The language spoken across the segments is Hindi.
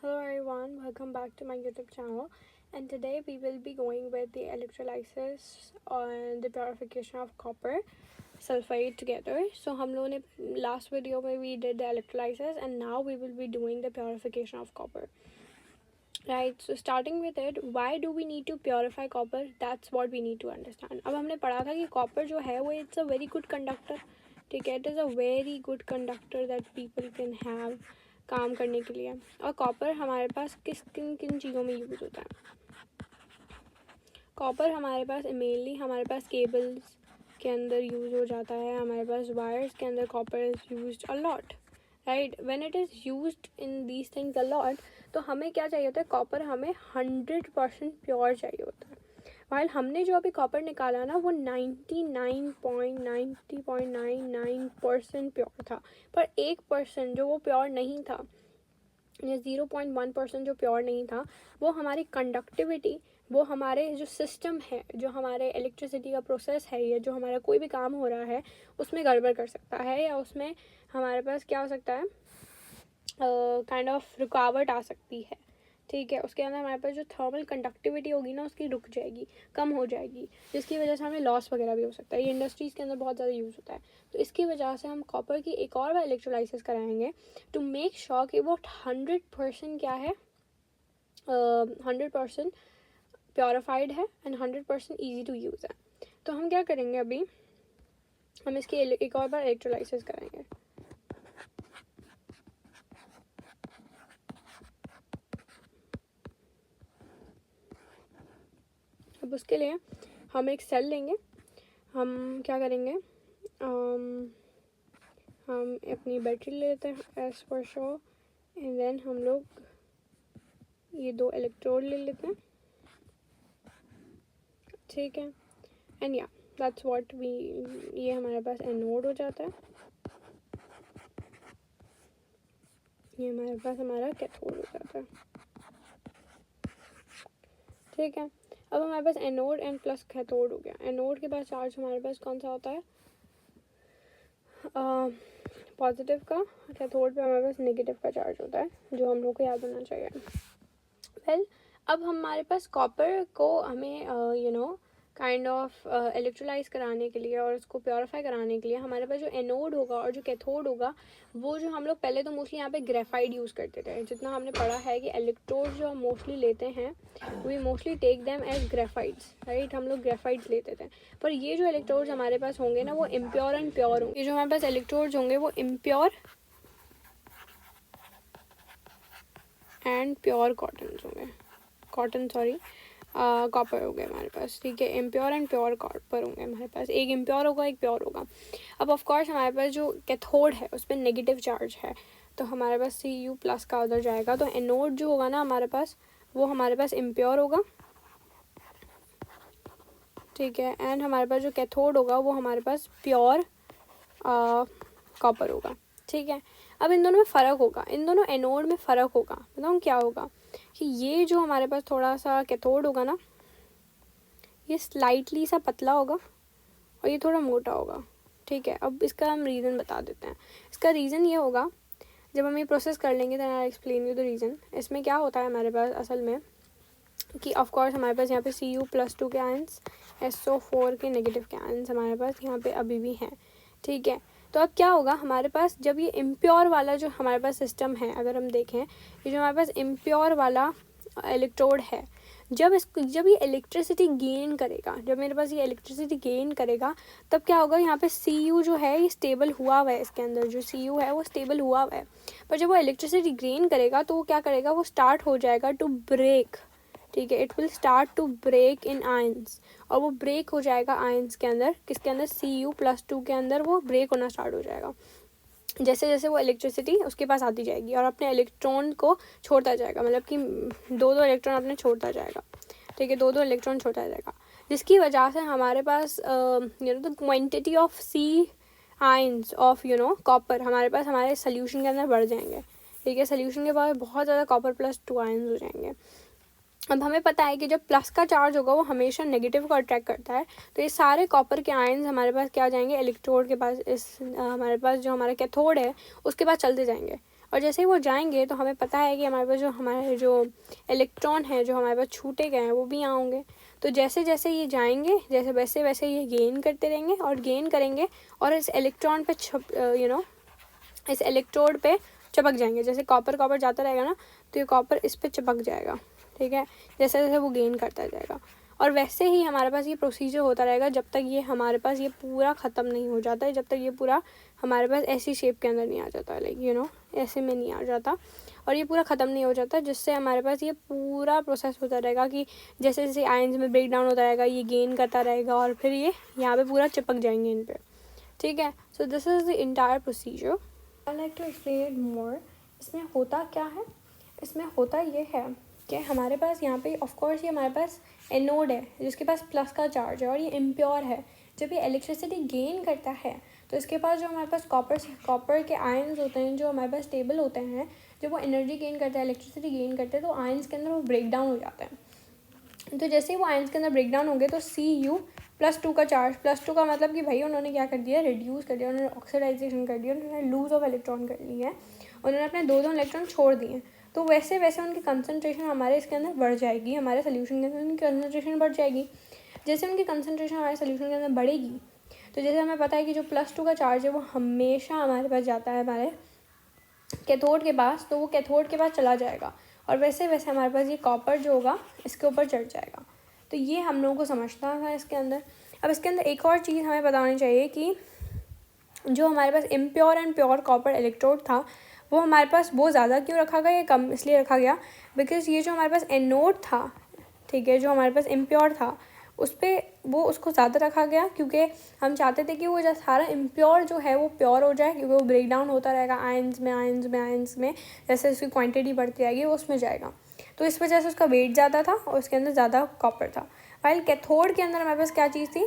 Hello everyone, welcome back to my YouTube channel, and today we will be going with the electrolysis and the purification of copper sulfate together. So हम लोगों ने last video में we did the electrolysis and now we will be doing the purification of copper. Right, so starting with it, why do we need to purify copper? That's what we need to understand. अब हमने पढ़ा था कि copper जो है वो it's a very good conductor. ठीक है, it is a very good conductor that people can have काम करने के लिए. और कॉपर हमारे पास किन किन चीज़ों में यूज़ होता है? कॉपर हमारे पास मेनली हमारे पास केबल्स के अंदर यूज़ हो जाता है, हमारे पास वायर्स के अंदर copper is used a lot, right. When it is used in these things a lot, तो हमें क्या चाहिए होता है? कॉपर हमें 100% प्योर चाहिए होता है. वाइल हमने जो अभी कॉपर निकाला ना वो 99.99% प्योर था, पर 1% जो वो प्योर नहीं था या 0.1% जो प्योर नहीं था, वो हमारी कंडक्टिविटी, वो हमारे जो सिस्टम है, जो हमारे इलेक्ट्रिसिटी का प्रोसेस है, या जो हमारा कोई भी काम हो रहा है उसमें गड़बड़ कर सकता है, या उसमें हमारे पास क्या हो सकता है, काइंड ऑफ रुकावट आ सकती है. ठीक है, उसके अंदर हमारे पास जो थर्मल कंडक्टिविटी होगी ना उसकी रुक जाएगी, कम हो जाएगी, जिसकी वजह से हमें लॉस वगैरह भी हो सकता है. ये इंडस्ट्रीज़ के अंदर बहुत ज़्यादा यूज़ होता है. तो इसकी वजह से हम कॉपर की एक और बार इलेक्ट्रोलाइसिस कराएंगे टू मेक श्योर कि वो 100% क्या है, 100% प्योरीफाइड है एंड 100% ईजी टू यूज़ है. तो हम क्या करेंगे, अभी हम इसकी एक और बार इलेक्ट्रोलाइसिस करेंगे. अब उसके लिए हम एक सेल लेंगे. हम क्या करेंगे, हम अपनी बैटरी ले लेते हैं as per show, and then हम लोग ये 2 इलेक्ट्रोड ले लेते हैं. ठीक है, एंड या दैट्स व्हाट वी, ये हमारे पास एनोड हो जाता है, ये हमारे पास हमारा कैथोड हो जाता है. ठीक है, अब हमारे पास एनोड एंड प्लस कैथोड हो गया. एनोड के पास चार्ज हमारे पास कौन सा होता है, पॉजिटिव का. कैथोड पे हमारे पास नेगेटिव का चार्ज होता है, जो हम लोग को याद होना चाहिए. वेल, अब हमारे पास कॉपर को हमें काइंड ऑफ इलेक्ट्रोलाइज कराने के लिए और उसको प्योरीफाई कराने के लिए हमारे पास जो एनोड होगा और जो कैथोड होगा, वो जो हम लोग पहले तो मोस्टली यहाँ पे ग्रेफाइट यूज़ करते थे. जितना हमने पढ़ा है कि इलेक्ट्रोड जो हम मोस्टली लेते हैं we mostly take them as graphites, right. हम लोग ग्रेफाइट्स लेते थे. पर ये जो इलेक्ट्रोड्स हमारे पास होंगे ना वो इम्प्योर एंड प्योर होंगे. ये जो हमारे पास इलेक्ट्रोड्स होंगे वो इम्प्योर एंड प्योर कॉपर हो गए हमारे पास. ठीक है, इम्प्योर एंड प्योर कॉपर होंगे हमारे पास. एक इम्प्योर होगा, एक प्योर होगा. अब ऑफ कोर्स हमारे पास जो कैथोड है उस पर नेगेटिव चार्ज है, तो हमारे पास Cu+ का उधर जाएगा. तो एनोड जो होगा ना हमारे पास, वो हमारे पास इम्प्योर होगा. ठीक है, एंड हमारे पास जो कैथोड होगा वो हमारे पास प्योर कॉपर होगा. ठीक है, अब इन दोनों में फ़र्क होगा, इन दोनों एनोड में फ़र्क होगा. बताऊँ क्या होगा कि ये जो हमारे पास थोड़ा सा कैथोड होगा ना, ये स्लाइटली सा पतला होगा और ये थोड़ा मोटा होगा. ठीक है, अब इसका हम रीज़न बता देते हैं. इसका रीज़न ये होगा, जब हम ये प्रोसेस कर लेंगे then I explain you the reason. इसमें क्या होता है हमारे पास असल में कि ऑफकोर्स हमारे पास यहाँ पे Cu+2 के आयंस, SO4 के नेगेटिव के आयंस हमारे पास यहाँ पे अभी भी हैं. ठीक है, तो अब क्या होगा हमारे पास, जब ये इम्प्योर वाला जो हमारे पास सिस्टम है, अगर हम देखें ये जो हमारे पास इम्प्योर वाला इलेक्ट्रोड है, जब ये इलेक्ट्रिसिटी गेन करेगा, जब मेरे पास ये इलेक्ट्रिसिटी गेन करेगा, तब क्या होगा, यहाँ पे Cu जो है ये स्टेबल हुआ हुआ है. इसके अंदर जो Cu है वो स्टेबल हुआ हुआ है. पर जब वो इलेक्ट्रिसिटी गेन करेगा तो वो क्या करेगा, वो स्टार्ट हो जाएगा टू ब्रेक. ठीक है, it will start to break in ions, और वो ब्रेक हो जाएगा आयंस के अंदर. किसके अंदर, Cu+2 के अंदर वो ब्रेक होना स्टार्ट हो जाएगा. जैसे जैसे वो इलेक्ट्रिसिटी उसके पास आती जाएगी और अपने इलेक्ट्रॉन को छोड़ता जाएगा, मतलब कि 2-2 इलेक्ट्रॉन अपने छोड़ता जाएगा. ठीक है, 2-2 इलेक्ट्रॉन छोड़ता जाएगा, जिसकी वजह से हमारे पास the quantity of C ions of copper हमारे पास हमारे सोल्यूशन के अंदर बढ़ जाएंगे. ठीक है, सोल्यूशन के बाद बहुत ज़्यादा Cu+2 आयंस हो जाएंगे. अब हमें पता है कि जब प्लस का चार्ज होगा वो हमेशा नेगेटिव को अट्रैक्ट करता है. तो ये सारे कॉपर के आयंस हमारे पास क्या जाएंगे, इलेक्ट्रोड के पास, हमारे पास जो हमारा कैथोड है उसके पास चलते जाएंगे. और जैसे ही वो जाएंगे तो हमें पता है कि हमारे जो इलेक्ट्रॉन है जो हमारे पास छूटे गए हैं वो भी यहाँ होंगे। तो जैसे जैसे ये जाएंगे जैसे वैसे वैसे ये गेन करते रहेंगे और गेन करेंगे और इस इलेक्ट्रॉन पे इस इलेक्ट्रोड पे चिपक जाएंगे। जैसे कॉपर जाता रहेगा ना तो ये कॉपर इस पे चिपक जाएगा, ठीक है, जैसे जैसे वो गेन करता जाएगा। और वैसे ही हमारे पास ये प्रोसीजर होता रहेगा जब तक ये हमारे पास ये पूरा ख़त्म नहीं हो जाता है, जब तक ये पूरा हमारे पास ऐसी शेप के अंदर नहीं आ जाता, लाइक ऐसे में नहीं आ जाता और ये पूरा ख़त्म नहीं हो जाता, जिससे हमारे पास ये पूरा प्रोसेस होता रहेगा कि जैसे जैसे आयंस में ब्रेक डाउन होता रहेगा ये गेन करता रहेगा और फिर ये यहाँ पे पूरा चिपक जाएंगे इन पे, ठीक है। So this is the entire procedure. I like to explain it more. इसमें होता क्या है, इसमें होता ये है कि हमारे पास यहाँ पे ऑफकोर्स ये हमारे पास एनोड है जिसके पास प्लस का चार्ज है और ये इम्प्योर है। जब ये इलेक्ट्रिसिटी गेन करता है तो इसके पास जो हमारे पास कॉपर के आयंस होते हैं जो हमारे पास स्टेबल होते हैं, जब वो एनर्जी गेन करता है, इलेक्ट्रिसिटी गेन करते हैं तो आयंस के अंदर वो ब्रेक डाउन हो जाता है। तो जैसे ही वो आयंस के अंदर ब्रेक डाउन हो गए तो Cu+2 का चार्ज, +2 का मतलब कि भाई उन्होंने क्या कर दिया, रिड्यूस कर दिया, उन्होंने ऑक्सीडाइजेशन कर दिया, उन्होंने लूज ऑफ इलेक्ट्रॉन कर ली है, उन्होंने अपने दो इलेक्ट्रॉन छोड़ दिए। तो वैसे वैसे उनकी कंसनट्रेशन हमारे इसके अंदर बढ़ जाएगी, हमारे सोल्यूशन के अंदर उनकी कंसनट्रेशन बढ़ जाएगी। जैसे उनकी कंसनट्रेशन हमारे सोल्यूशन के अंदर बढ़ेगी तो जैसे हमें पता है कि जो +2 का चार्ज है वो हमेशा हमारे पास जाता है हमारे कैथोड के पास, तो वो कैथोड के पास चला जाएगा और वैसे वैसे हमारे पास ये कॉपर जो होगा इसके ऊपर चढ़ जाएगा। तो ये हम लोगों को समझना था इसके अंदर। अब इसके अंदर एक और चीज़ हमें बतानी चाहिए कि जो हमारे पास impure and pure copper electrode था वो हमारे पास वो ज़्यादा क्यों रखा गया, ये कम इसलिए रखा गया बिकॉज ये जो हमारे पास एनोड था, ठीक है, जो हमारे पास इम्प्योर था उस पर उसको ज़्यादा रखा गया क्योंकि हम चाहते थे कि वो जो सारा इम्प्योर जो है वो प्योर हो जाए, क्योंकि वो ब्रेक डाउन होता रहेगा आयंस में जैसे उसकी क्वांटिटी बढ़ती जाएगी वो उसमें जाएगा। तो इस वजह से उसका वेट ज़्यादा था और उसके अंदर ज़्यादा कॉपर था। वाइल कैथोड के अंदर हमारे पास क्या चीज़ थी,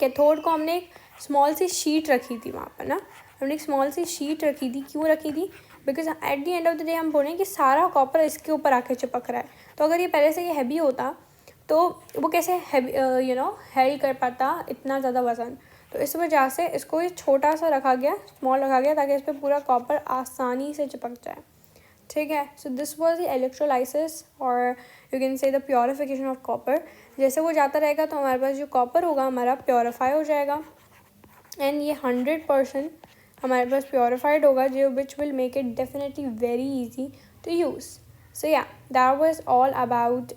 कैथोड को हमने एक स्मॉल सी शीट रखी थी वहाँ पर ना, हमने एक स्मॉल सी शीट रखी थी। क्यों रखी थी, because at the end of the day हम बोलें कि सारा कॉपर इसके ऊपर आके चिपक रहा है। तो अगर ये पहले से ये हैवी होता तो वो कैसे हेल्ड कर पाता इतना ज़्यादा वज़न। तो इस वजह से इसको ये छोटा सा रखा गया, स्मॉल रखा गया, ताकि इस पर पूरा कॉपर आसानी से चिपक जाए, ठीक है। So this was the electrolysis और you can say the purification of copper. जैसे वो जाता रहेगा तो हमारे पास जो कॉपर होगा हमारा प्योरीफाई हो जाएगा एंड ये 100% हमारे पास प्योरीफाइड होगा, जो which will make it definitely very easy to use. So yeah that was all about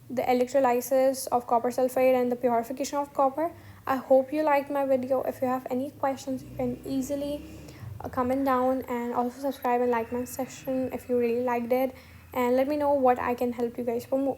the electrolysis of copper sulfate and the purification of copper. I hope you liked my video. If you have any questions you can easily comment down and also subscribe and like my session if you really liked it, and let me know what I can help you guys for more.